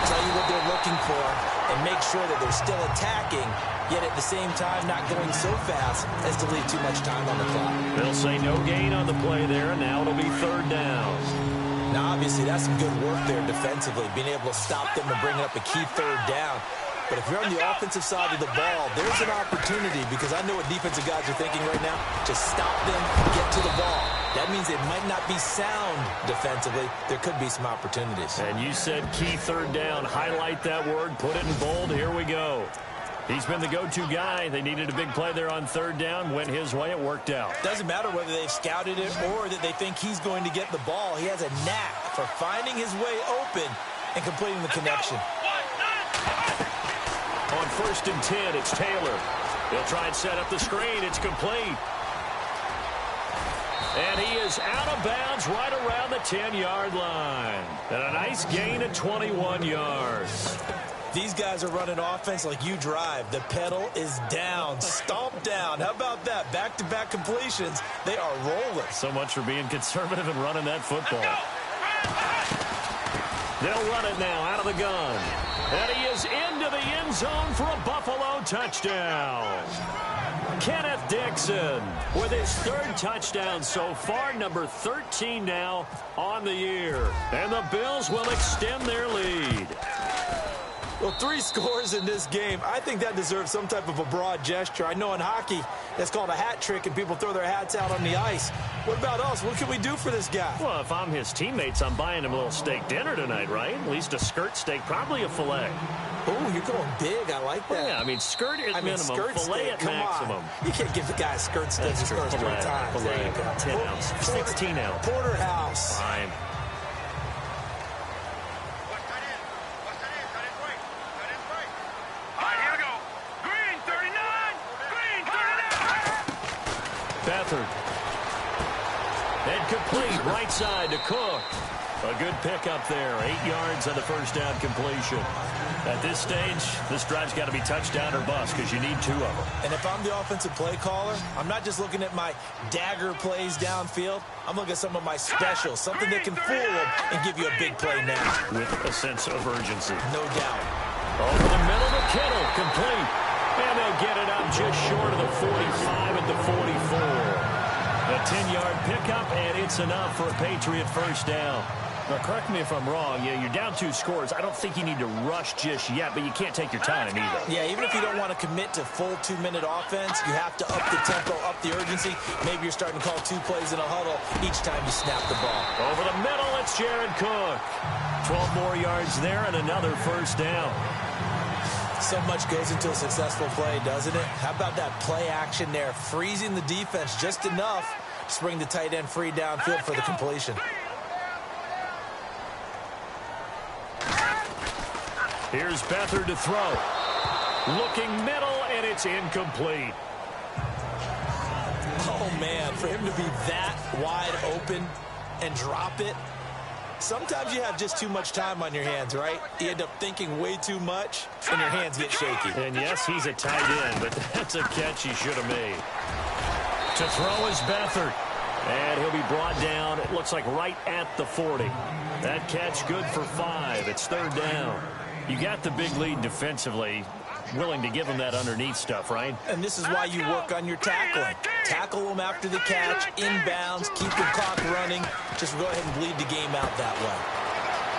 S4: tell you what they're looking for, and make sure that they're still attacking, yet at the same time not going so fast as to leave too much time on the clock.
S2: They'll say no gain on the play there, and now it'll be third down.
S4: Now, obviously, that's some good work there defensively, being able to stop them and bring up a key third down. But if you're on the offensive side of the ball, there's an opportunity, because I know what defensive guys are thinking right now. Just stop them, get to the ball. That means it might not be sound defensively. There could be some opportunities.
S2: And you said key third down. Highlight that word, put it in bold. Here we go. He's been the go-to guy. They needed a big play there on third down. Went his way. It worked out.
S4: Doesn't matter whether they've scouted it or that they think he's going to get the ball. He has a knack for finding his way open and completing the connection.
S2: On 1st and 10, it's Taylor. He'll try and set up the screen. It's complete. And he is out of bounds right around the 10-yard line. And a nice gain of 21 yards.
S4: These guys are running offense like you drive. The pedal is down, stomped down. How about that? Back-to-back completions. They are rolling.
S2: So much for being conservative and running that football. They'll run it now out of the gun. And he is into the end zone for a Buffalo touchdown. Kenneth Dixon with his third touchdown so far, number 13 now on the year. And the Bills will extend their lead.
S4: Well, 3 scores in this game. I think that deserves some type of a broad gesture. I know in hockey, that's called a hat trick, and people throw their hats out on the ice. What about us? What can we do for this guy?
S2: Well, if I'm his teammates, I'm buying him a little steak dinner tonight, right? At least a skirt steak, probably a filet.
S4: Oh, you're going big. I like that.
S2: Well, yeah, I mean, skirt at minimum,
S4: skirt
S2: filet
S4: steak,
S2: at
S4: come
S2: maximum.
S4: On. You can't give the guy a skirt steak.
S2: That's true. Filet,
S4: There you go.
S2: 10 ounce, 16 ounce.
S4: Porterhouse.
S2: Fine. Beathard. And complete right side to Cook. A good pickup there. 8 yards on the first down completion. At this stage, this drive's got to be touchdown or bust because you need 2 of them.
S4: And if I'm the offensive play caller, I'm not just looking at my dagger plays downfield. I'm looking at some of my specials, something that can fool them and give you a big play now.
S2: With a sense of urgency.
S4: No doubt.
S2: Over the middle to Kittle, complete. And they'll get it up just short of the 45 at the 44. A 10-yard pickup, and it's enough for a Patriot first down. Now, correct me if I'm wrong. Yeah, you're down 2 scores. I don't think you need to rush just yet, but you can't take your time either.
S4: Yeah, even if you don't want to commit to full 2-minute offense, you have to up the tempo, up the urgency. Maybe you're starting to call 2 plays in a huddle each time you snap the ball.
S2: Over the middle, it's Jared Cook. 12 more yards there and another first down.
S4: So much goes into a successful play, doesn't it? How about that play action there? Freezing the defense just enough to bring the tight end free downfield for the completion.
S2: Here's Beathard to throw. Looking middle, and it's incomplete.
S4: Oh, man, for him to be that wide open and drop it. Sometimes you have just too much time on your hands, right? You end up thinking way too much, and your hands get shaky.
S2: And yes, he's a tight end, but that's a catch he should have made. To throw is Beathard. And he'll be brought down, it looks like right at the 40. That catch good for 5. It's third down. You got the big lead defensively. Willing to give him that underneath stuff, right?
S4: And this is why you work on your tackling. Tackle him after the catch, inbounds, keep the clock running. Just go ahead and bleed the game out that way.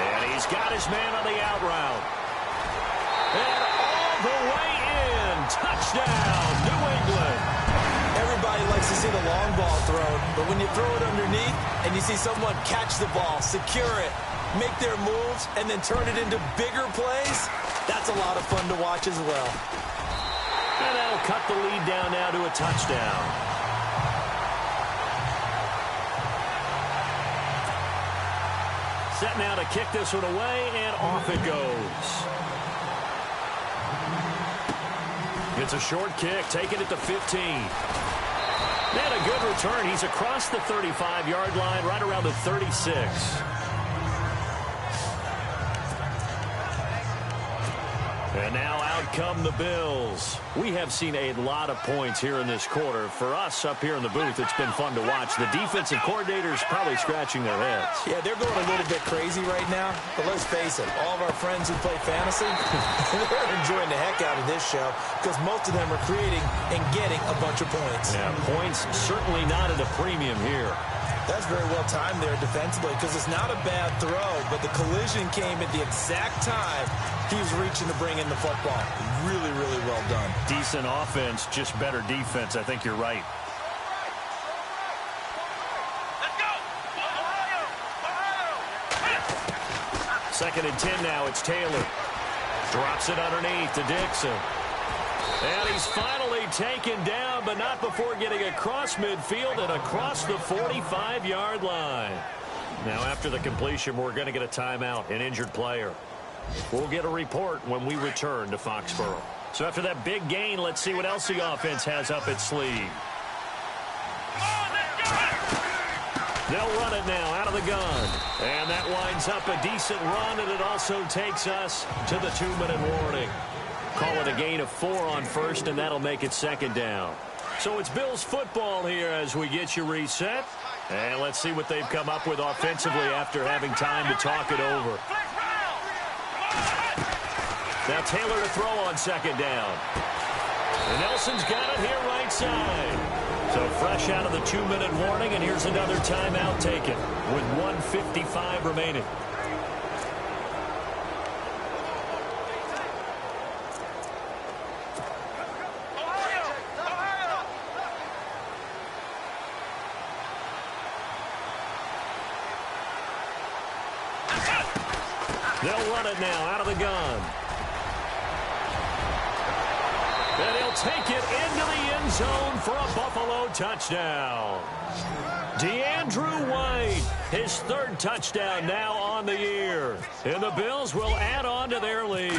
S2: And he's got his man on the out route. And all the way in. Touchdown, New England.
S4: Everybody likes to see the long ball thrown, but when you throw it underneath and you see someone catch the ball, secure it, make their moves, and then turn it into bigger plays, that's a lot of fun to watch as well.
S2: And that'll cut the lead down now to a touchdown. Set now to kick this one away, and off it goes. It's a short kick, taking it to 15. And a good return. He's across the 35-yard line, right around the 36. And now out come the Bills. We have seen a lot of points here in this quarter. For us up here in the booth, it's been fun to watch. The defensive coordinators probably scratching their heads.
S4: Yeah, they're going a little bit crazy right now. But let's face it, all of our friends who play fantasy, they're enjoying the heck out of this show because most of them are creating and getting a bunch of points.
S2: Yeah, points certainly not at a premium here.
S4: That's very well timed there defensively because it's not a bad throw, but the collision came at the exact time he was reaching to bring in the football. Really, really well done.
S2: Decent offense, just better defense. I think you're right.
S3: Let's go! Ohio!
S2: Second and 10 now. It's Taylor. Drops it underneath to Dixon. And he's finally taken down, but not before getting across midfield and across the 45-yard line. Now, after the completion, we're going to get a timeout, an injured player. We'll get a report when we return to Foxborough. So after that big gain, let's see what else the offense has up its sleeve. They'll run it now out of the gun. And that winds up a decent run, and it also takes us to the 2-minute warning. Call it a gain of 4 on first, and that'll make it second down. So it's Bills football here as we get you reset. And let's see what they've come up with offensively after having time to talk it over. Now Taylor to throw on second down. And Nelson's got it here right side. So fresh out of the 2-minute warning, and here's another timeout taken with 1:55 remaining. They'll run it now out of the gun. And he'll take it into the end zone for a Buffalo touchdown. DeAndrew White, his 3rd touchdown now on the year. And the Bills will add on to their lead.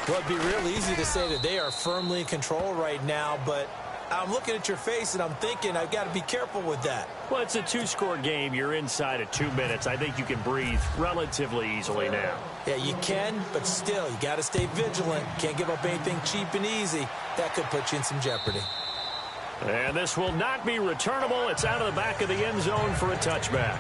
S4: Well, it'd be real easy to say that they are firmly in control right now, but I'm looking at your face and I'm thinking I've got to be careful with that.
S2: Well, it's a 2-score game. You're inside of 2 minutes. I think you can breathe relatively easily now.
S4: Yeah, you can, but still, you got to stay vigilant. Can't give up anything cheap and easy. That could put you in some jeopardy.
S2: And this will not be returnable. It's out of the back of the end zone for a touchback.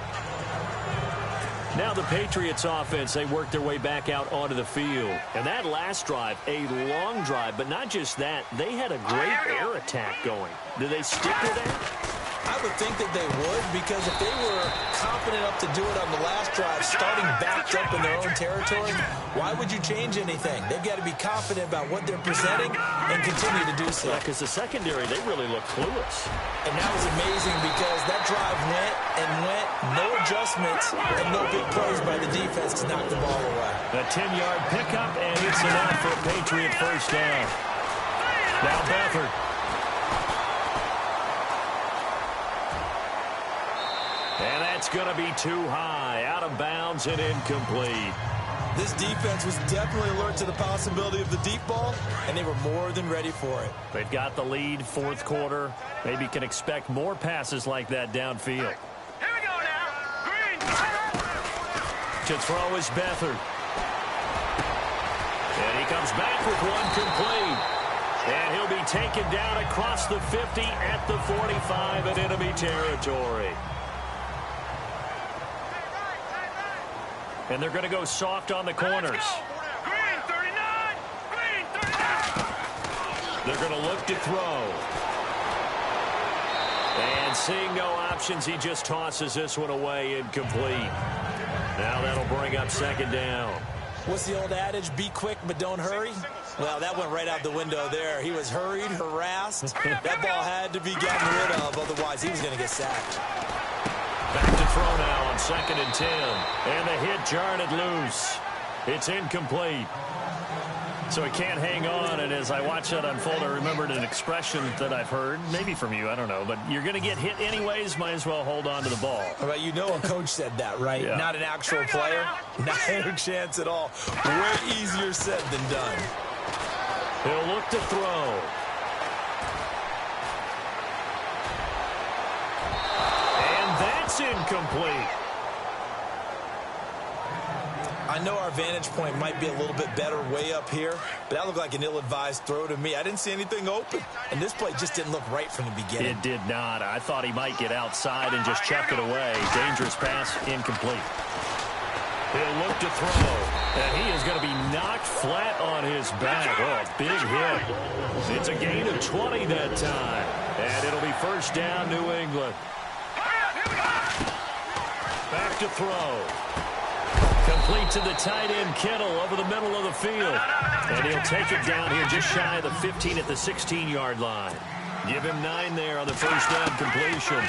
S2: Now the Patriots offense, they work their way back out onto the field. And that last drive, a long drive, but not just that. They had a great air attack going. Do they stick with that?
S4: I would think that they would, because if they were confident enough to do it on the last drive, starting backed up in their own territory, why would you change anything? They've got to be confident about what they're presenting and continue to do so.
S2: Yeah, because the secondary, they really look clueless.
S4: And that was amazing because that drive went and went, no adjustments, and no big plays by the defense to knock the ball away.
S2: A 10-yard pickup, and it's enough for a Patriot first down. Now Beathard. And that's going to be too high, out of bounds and incomplete.
S4: This defense was definitely alert to the possibility of the deep ball, and they were more than ready for it.
S2: They've got the lead, 4th quarter. Maybe can expect more passes like that downfield.
S3: Here we go now. Green.
S2: To throw is Beathard. And he comes back with one complete. And he'll be taken down across the 50 at the 45 in enemy territory. And they're going to go soft on the corners.
S3: Green 39. Green 39.
S2: They're going to look to throw. And seeing no options, he just tosses this one away incomplete. Now that'll bring up second down.
S4: What's the old adage? Be quick, but don't hurry? Well, that went right out the window there. He was hurried, harassed. That ball had to be gotten rid of, otherwise he was going to get sacked.
S2: Back to throw now on 2nd and 10. And the hit jarred it loose. It's incomplete. So he can't hang on, and as I watch that unfold, I remembered an expression that I've heard, maybe from you, I don't know, but you're going to get hit anyways, might as well hold on to the ball.
S4: Well, you know a coach said that, right?
S2: Yeah.
S4: Not an actual player. Not a chance at all. Way easier said than done.
S2: He'll look to throw. And that's incomplete.
S4: I know our vantage point might be a little bit better way up here, but that looked like an ill-advised throw to me. I didn't see anything open, and this play just didn't look right from the beginning.
S2: It did not. I thought he might get outside and just chuck it away. Dangerous pass, incomplete. He'll look to throw, and he is going to be knocked flat on his back. Oh, big hit. It's a gain of 20 that time, and it'll be first down, New England. Back to throw. Complete to the tight end, Kittle, over the middle of the field. And he'll take it down here just shy of the 15 at the 16-yard line. Give him 9 there on the first down completion.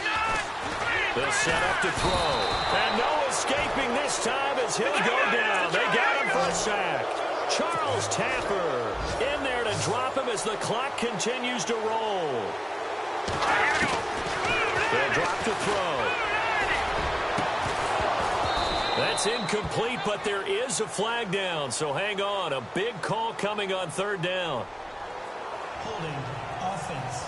S2: They'll set up to throw. And no escaping this time as he'll go down. They got him for a sack. Charles Tapper in there to drop him as the clock continues to roll. They'll drop to throw. That's incomplete, but there is a flag down, so hang on. A big call coming on third down.
S5: Holding offense.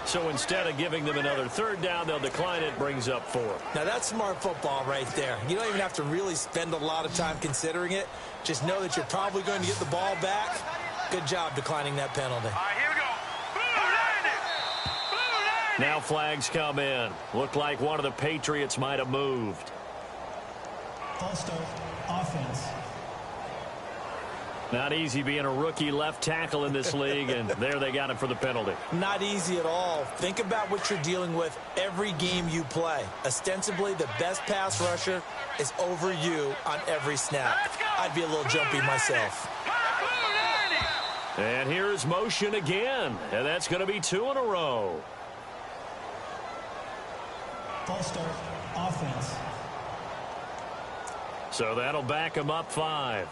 S2: So instead of giving them another third down, they'll decline it, brings up 4.
S4: Now, that's smart football right there. You don't even have to really spend a lot of time considering it. Just know that you're probably going to get the ball back. Good job declining that penalty.
S3: All right, here we go. Blue landing.
S2: Now flags come in. Looked like one of the Patriots might have moved.
S5: False start. Offense.
S2: Not easy being a rookie left tackle in this league, and there they got him for the penalty.
S4: Not easy at all. Think about what you're dealing with every game you play. Ostensibly, the best pass rusher is over you on every snap. I'd be a little jumpy myself.
S2: And here's motion again, and that's going to be 2 in a row.
S5: False start. Offense.
S2: So that'll back them up 5.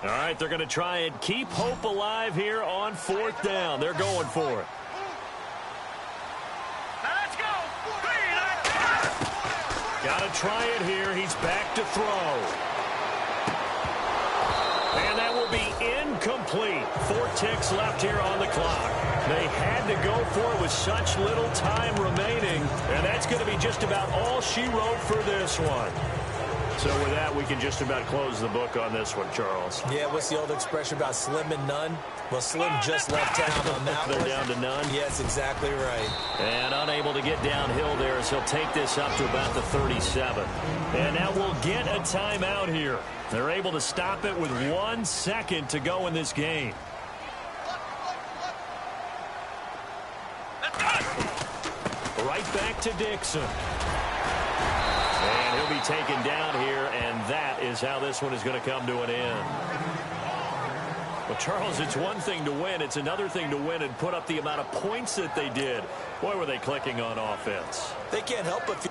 S2: All right, they're going to try and keep hope alive here on 4th down. They're going for it.
S3: Let's go.
S2: Got to try it here. He's back to throw. And that will be incomplete. 4 ticks left here on the clock. They had to go for it with such little time remaining, and that's going to be just about all she wrote for this one. So with that, we can just about close the book on this one, Charles.
S4: Yeah, what's the old expression about slim and none? Well, Slim just left town on that
S2: They're
S4: one.
S2: down to none.
S4: Yes, exactly right.
S2: And unable to get downhill there as he'll take this up to about the 37. And now we'll get a timeout here. They're able to stop it with 1 second to go in this game. Right back to Dixon. And he'll be taken down here, and that is how this one is going to come to an end. Well, Charles, it's one thing to win. It's another thing to win and put up the amount of points that they did. Boy, were they clicking on offense.
S4: They can't help but